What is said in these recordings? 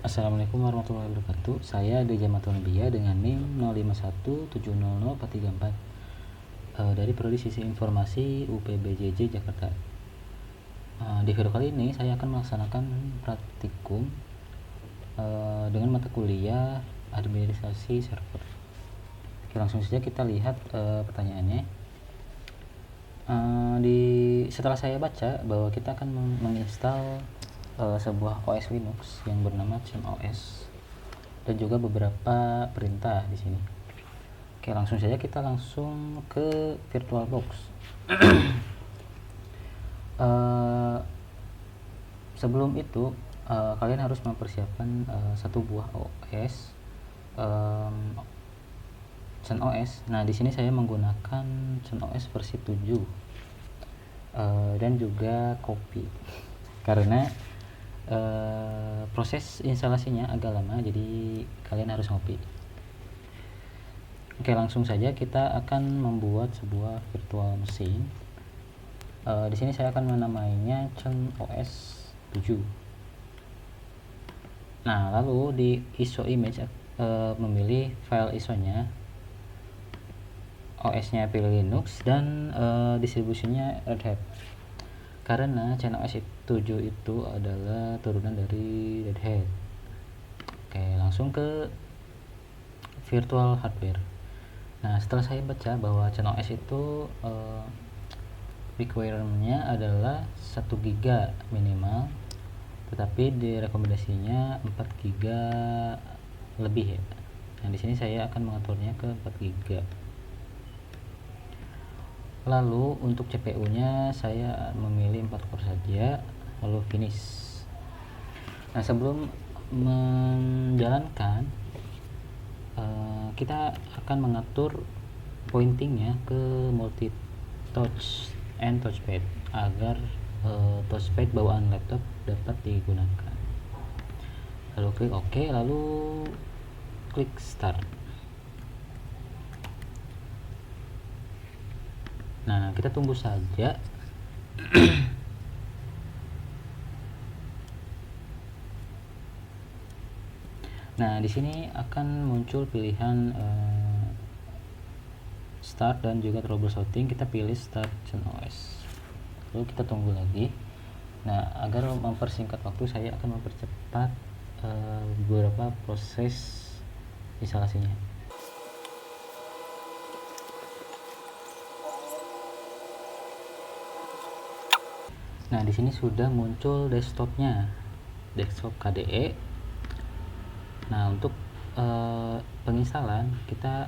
Assalamualaikum warahmatullahi wabarakatuh. Saya Deja Matonbia dengan NIM 0517004334 dari Prodi Sistem Informasi UPBJJ Jakarta. Di video kali ini saya akan melaksanakan praktikum dengan mata kuliah administrasi server. Oke, langsung saja kita lihat pertanyaannya. Setelah saya baca bahwa kita akan menginstal sebuah OS Linux yang bernama CentOS dan juga beberapa perintah di sini. Oke, langsung saja kita langsung ke VirtualBox. Sebelum itu kalian harus mempersiapkan satu buah OS CentOS. Nah, di sini saya menggunakan CentOS versi 7 dan juga copy karena proses instalasinya agak lama, jadi kalian harus ngopi. Oke, langsung saja kita akan membuat sebuah virtual machine. Di sini saya akan menamainya CentOS 7. Nah, lalu di ISO image memilih file ISO-nya, OS-nya pilih Linux, dan distribusinya Red Hat. Karena CentOS 7 itu adalah turunan dari Red Hat. Oke, langsung ke virtual hardware. Nah, setelah saya baca bahwa CentOS itu requirement-nya adalah 1 GB minimal, tetapi direkomendasinya 4 GB lebih ya. Nah, di sini saya akan mengaturnya ke 4 GB. Lalu untuk CPU-nya saya memilih 4 core saja, lalu finish. Nah, sebelum menjalankan kita akan mengatur pointingnya ke multi touch and touchpad agar touchpad bawaan laptop dapat digunakan. Lalu klik OK, lalu klik start. Nah, kita tunggu saja. Nah, di sini akan muncul pilihan start dan juga troubleshooting. Kita pilih start CentOS. Lalu kita tunggu lagi. Nah, agar mempersingkat waktu, saya akan mempercepat beberapa proses instalasinya. Nah, di sini sudah muncul desktopnya, desktop KDE. Nah, untuk penginstalan kita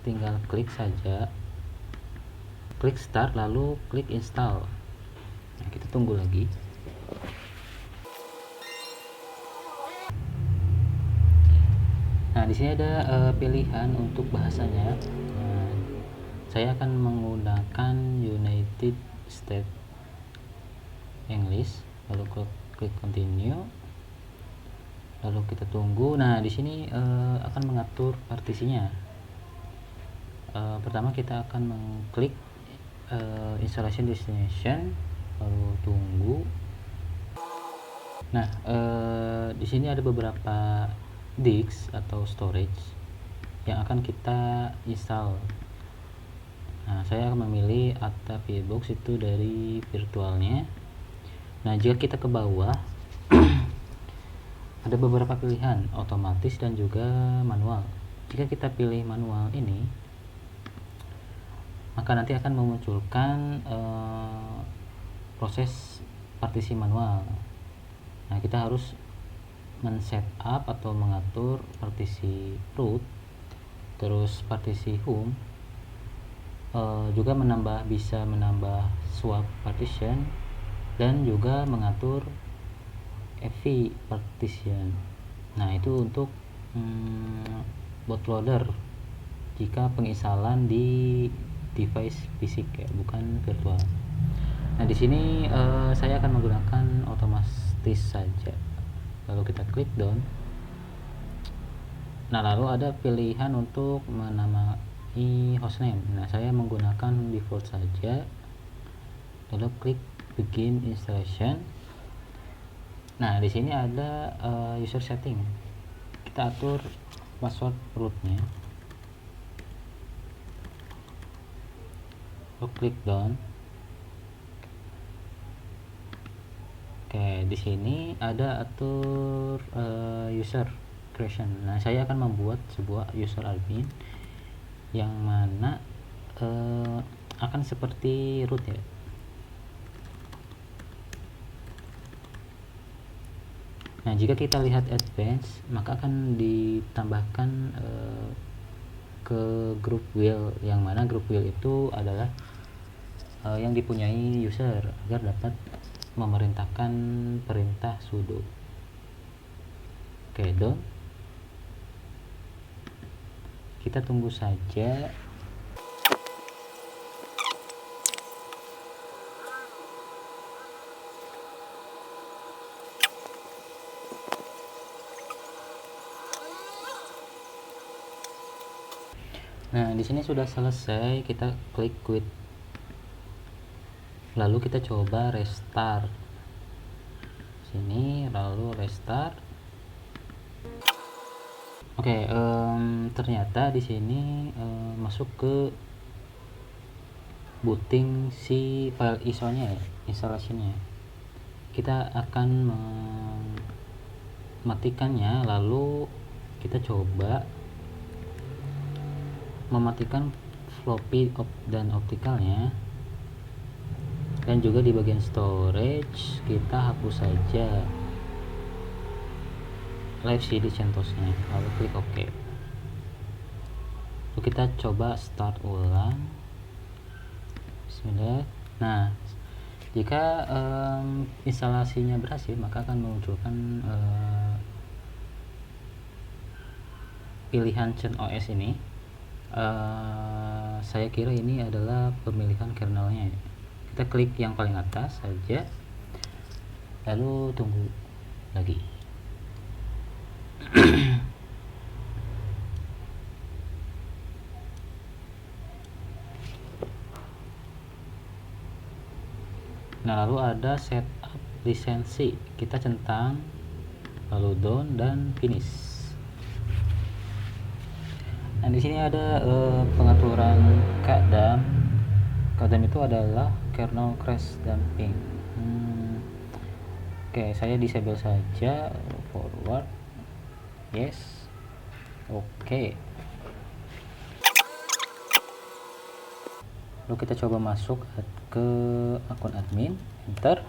tinggal klik saja, klik start lalu klik install. Nah, kita tunggu lagi. Nah, di sini ada pilihan untuk bahasanya. Nah, saya akan menggunakan United States English, lalu klik continue, lalu kita tunggu. Nah, di sini akan mengatur partisinya. Pertama kita akan mengklik installation destination, lalu tunggu. Nah, di sini ada beberapa disk atau storage yang akan kita install. Nah, saya akan memilih Atta VBox itu dari virtualnya. Nah, jika kita ke bawah ada beberapa pilihan, otomatis dan juga manual. Jika kita pilih manual ini, maka nanti akan memunculkan proses partisi manual. Nah, kita harus men-setup atau mengatur partisi root, terus partisi home, juga bisa menambah swap partition, dan juga mengatur FV partition. Nah, itu untuk bootloader jika penginstalan di device fisik ya, bukan virtual. Nah, di sini saya akan menggunakan otomatis saja. Lalu kita klik done. Nah, lalu ada pilihan untuk menamai hostname. Nah, saya menggunakan default saja. Lalu klik begin installation. Nah, di sini ada user setting. Kita atur password rootnya. Klik down. Oke, di sini ada atur user creation. Nah, saya akan membuat sebuah user admin yang mana akan seperti root ya. Nah, jika kita lihat advance, maka akan ditambahkan ke group wheel, yang mana group wheel itu adalah yang dipunyai user agar dapat memerintahkan perintah sudo. Oke, done. Kita tunggu saja. Nah, di sini sudah selesai. Kita klik quit. Lalu kita coba restart. Sini, lalu restart. Oke, ternyata di sini masuk ke booting si file ISO-nya ya, installation-nya. Kita akan mematikannya, lalu kita coba mematikan floppy dan optikalnya, dan juga di bagian storage kita hapus saja live CD CentOS-nya, lalu klik OK. Lalu kita coba start ulang. Bismillah. Nah, jika instalasinya berhasil, maka akan memunculkan pilihan CentOS ini. Saya kira ini adalah pemilihan kernelnya. Kita klik yang paling atas saja, lalu tunggu lagi. Nah, lalu ada setup lisensi, kita centang, lalu done dan finish. Nah, di sini ada pengaturan kadam. Kadam itu adalah kernel crash dumping. Oke, saya disable saja. Forward, yes. Oke. Lalu kita coba masuk ke akun admin, enter.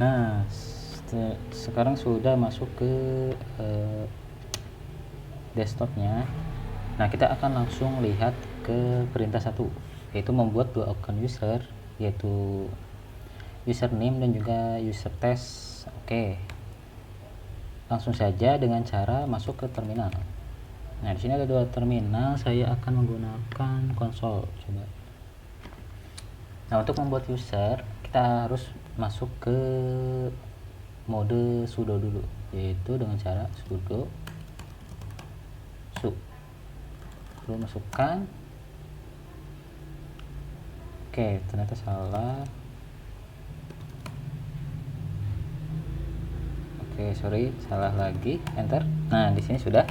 Nah, sekarang sudah masuk ke desktopnya. Nah, kita akan langsung lihat ke perintah satu, yaitu membuat dua akun user, yaitu username dan juga user test. Oke, langsung saja dengan cara masuk ke terminal. Nah, di sini ada dua terminal. Saya akan menggunakan konsol. Coba. Nah, untuk membuat user, kita harus masuk ke mode sudo dulu, yaitu dengan cara sudo su, lalu masukkan. Oke, ternyata salah. Oke, sorry, salah lagi. Enter. Nah, di sini sudah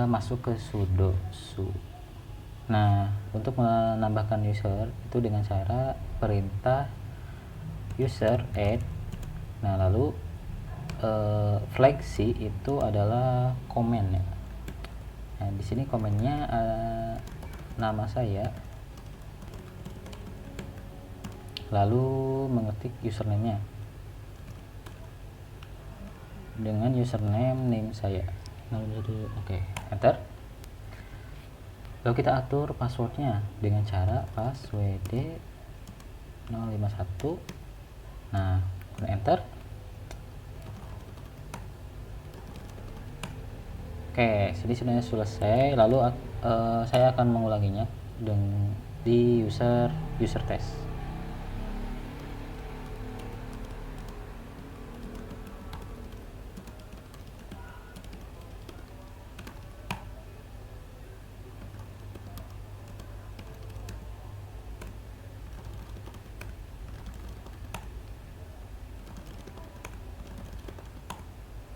masuk ke sudo su. Nah, untuk menambahkan user itu dengan cara perintah user add. Nah, lalu flag C itu adalah komen ya. Nah, di sini komennya nama saya, lalu mengetik username-nya dengan username name saya. Oke, enter. Lalu kita atur passwordnya dengan cara password 051. Nah, enter. Oke, jadi sudah selesai. Lalu saya akan mengulanginya di user test.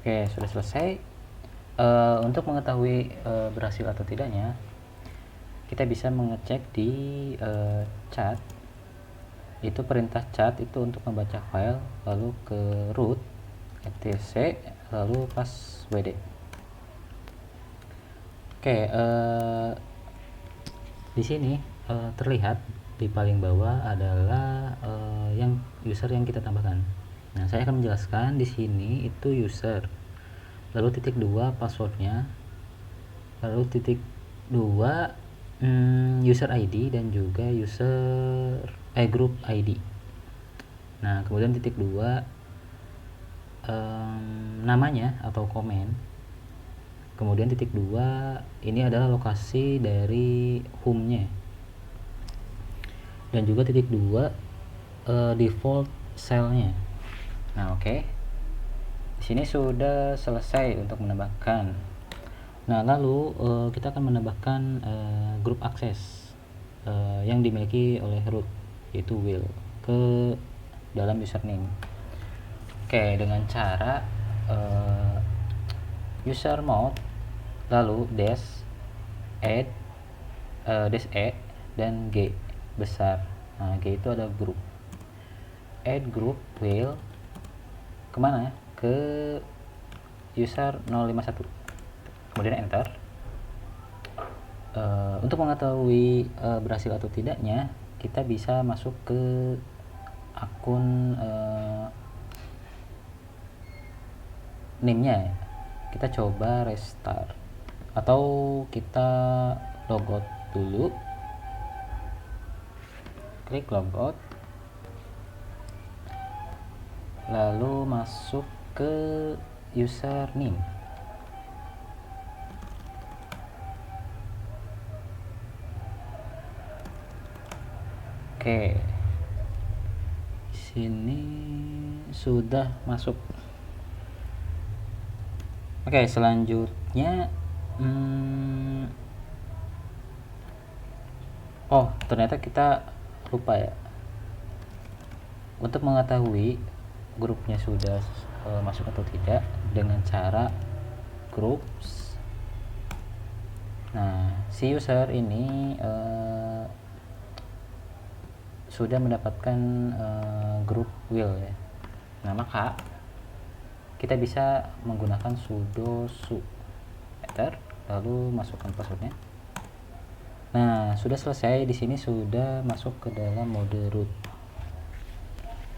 Oke, sudah selesai. Untuk mengetahui berhasil atau tidaknya, kita bisa mengecek di cat. Itu perintah cat itu untuk membaca file, lalu ke root etc lalu passwd. Oke, di sini terlihat di paling bawah adalah yang user yang kita tambahkan. Nah, saya akan menjelaskan di sini itu user, lalu titik 2 passwordnya, lalu titik 2 user ID dan juga group ID. Nah, kemudian titik 2 namanya atau komen. Kemudian titik 2 ini adalah lokasi dari home-nya. Dan juga titik 2 default cell-nya. Nah, oke. Di sini sudah selesai untuk menambahkan. Nah, lalu kita akan menambahkan grup akses yang dimiliki oleh root, yaitu will, ke dalam username. Oke, dengan cara user mode lalu dash add dash e dan g besar. Nah, g itu ada grup. Add group will kemana ya? Ke user 051, kemudian enter. Untuk mengetahui berhasil atau tidaknya, kita bisa masuk ke akun name-nya. Kita coba restart atau kita logout dulu, klik logout, lalu masuk ke username. Oke, sini sudah masuk. Oke, selanjutnya oh, ternyata kita lupa ya. Untuk mengetahui grupnya sudah masuk atau tidak dengan cara groups. Nah, si user ini sudah mendapatkan grup will ya. Nah, maka kita bisa menggunakan sudo su enter, lalu masukkan passwordnya. Nah, sudah selesai. Di sini sudah masuk ke dalam mode root.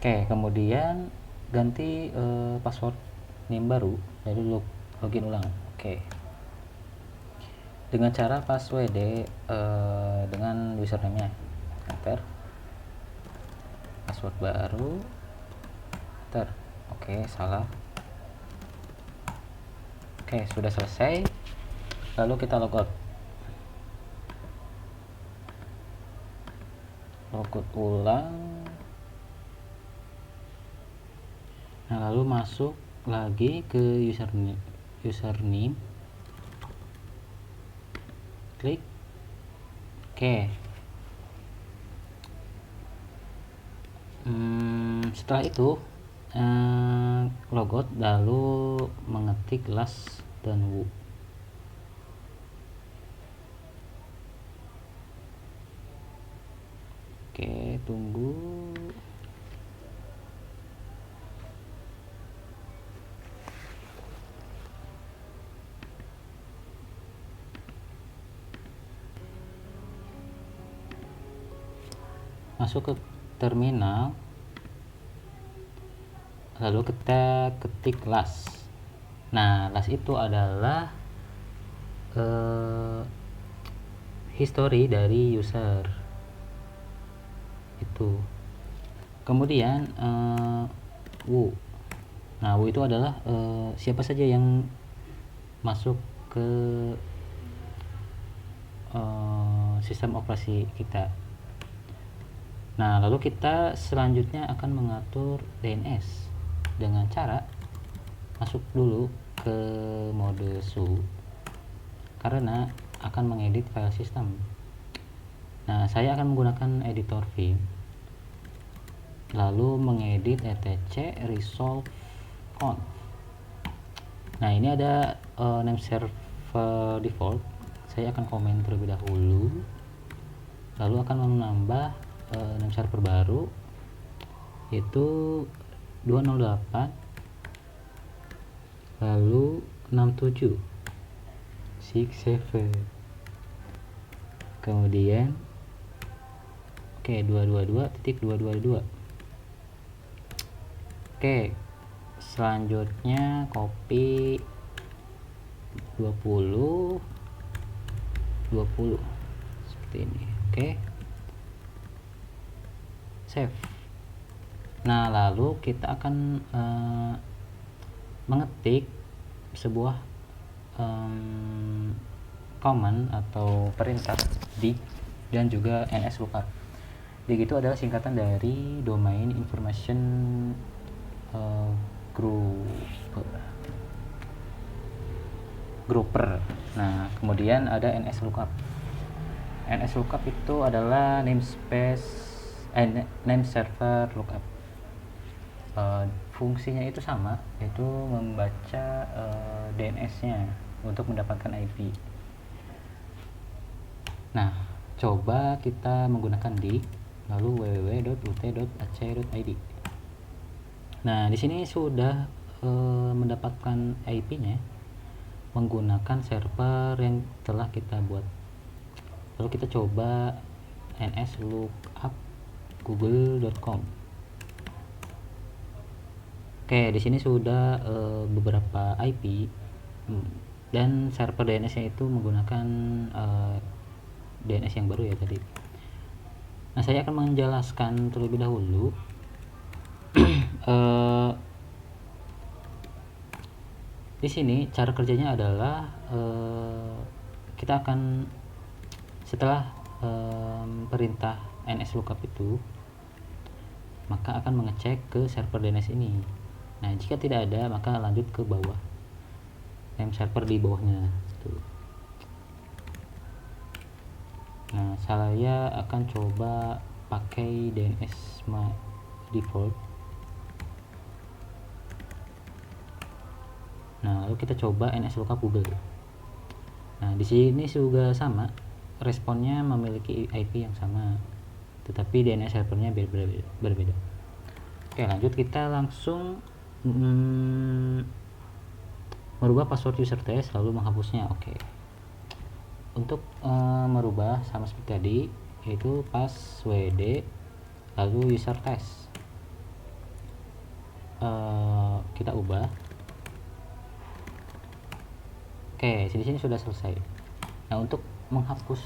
Oke, kemudian ganti password name baru, lalu login ulang. Oke, dengan cara password dengan username-nya, enter, password baru, enter. Oke, salah. Oke, sudah selesai. Lalu kita logout ulang. Nah, lalu masuk lagi ke username, klik oke. Setelah itu logout lalu mengetik last dan wu. Oke, tunggu. Masuk ke terminal, lalu kita ketik last. Nah, last itu adalah history dari user itu. Kemudian wu. Nah, wu itu adalah siapa saja yang masuk ke sistem operasi kita. Nah, lalu kita selanjutnya akan mengatur DNS dengan cara masuk dulu ke mode su karena akan mengedit file sistem. Nah, saya akan menggunakan editor Vim, lalu mengedit etc resolve conf. Nah, ini ada name server default. Saya akan komen terlebih dahulu, lalu akan menambah name server baru, yaitu 208 lalu 67 67, kemudian 222.222. Selanjutnya copy 20 seperti ini. Save. Nah, lalu kita akan mengetik sebuah command atau perintah dig dan juga ns lookup. Dig itu adalah singkatan dari domain information grouper. Nah, kemudian ada ns lookup. ns lookup itu adalah name server lookup. Fungsinya itu sama, yaitu membaca DNS-nya untuk mendapatkan IP. Nah, coba kita menggunakan dig lalu www.ut.ac.id. Nah, di sini sudah mendapatkan IP-nya menggunakan server yang telah kita buat. Lalu kita coba ns lookup google.com. Di sini sudah beberapa IP dan server DNS-nya itu menggunakan DNS yang baru ya tadi. Nah, saya akan menjelaskan terlebih dahulu di sini cara kerjanya adalah kita akan setelah perintah ns lookup itu, maka akan mengecek ke server DNS ini. Nah, jika tidak ada, maka lanjut ke bawah, name server di bawahnya tuh. Nah, saya akan coba pakai DNS default. Nah, lalu kita coba ns lookup Google. Nah, di sini juga sama, responnya memiliki IP yang sama, tetapi DNS servernya berbeda. Lanjut, kita langsung merubah password user test lalu menghapusnya. Untuk merubah sama seperti tadi, yaitu passwd lalu user test. Kita ubah. Di sini sudah selesai. Nah, untuk menghapus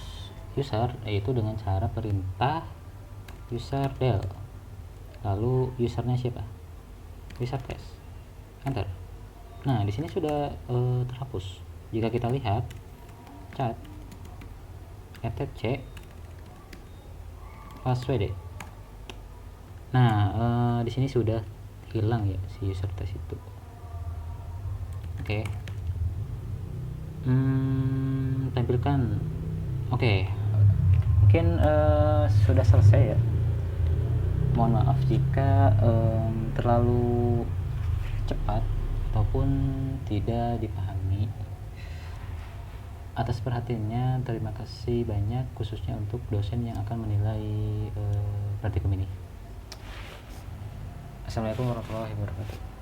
user yaitu dengan cara perintah user del lalu usernya siapa, user test, enter. Nah, di sini sudah terhapus. Jika kita lihat cat etc password. Nah, di sini sudah hilang ya si user test itu. Tampilkan. Mungkin sudah selesai ya. Mohon maaf jika terlalu cepat ataupun tidak dipahami. Atas perhatiannya terima kasih banyak, khususnya untuk dosen yang akan menilai praktikum ini. Assalamualaikum warahmatullahi wabarakatuh.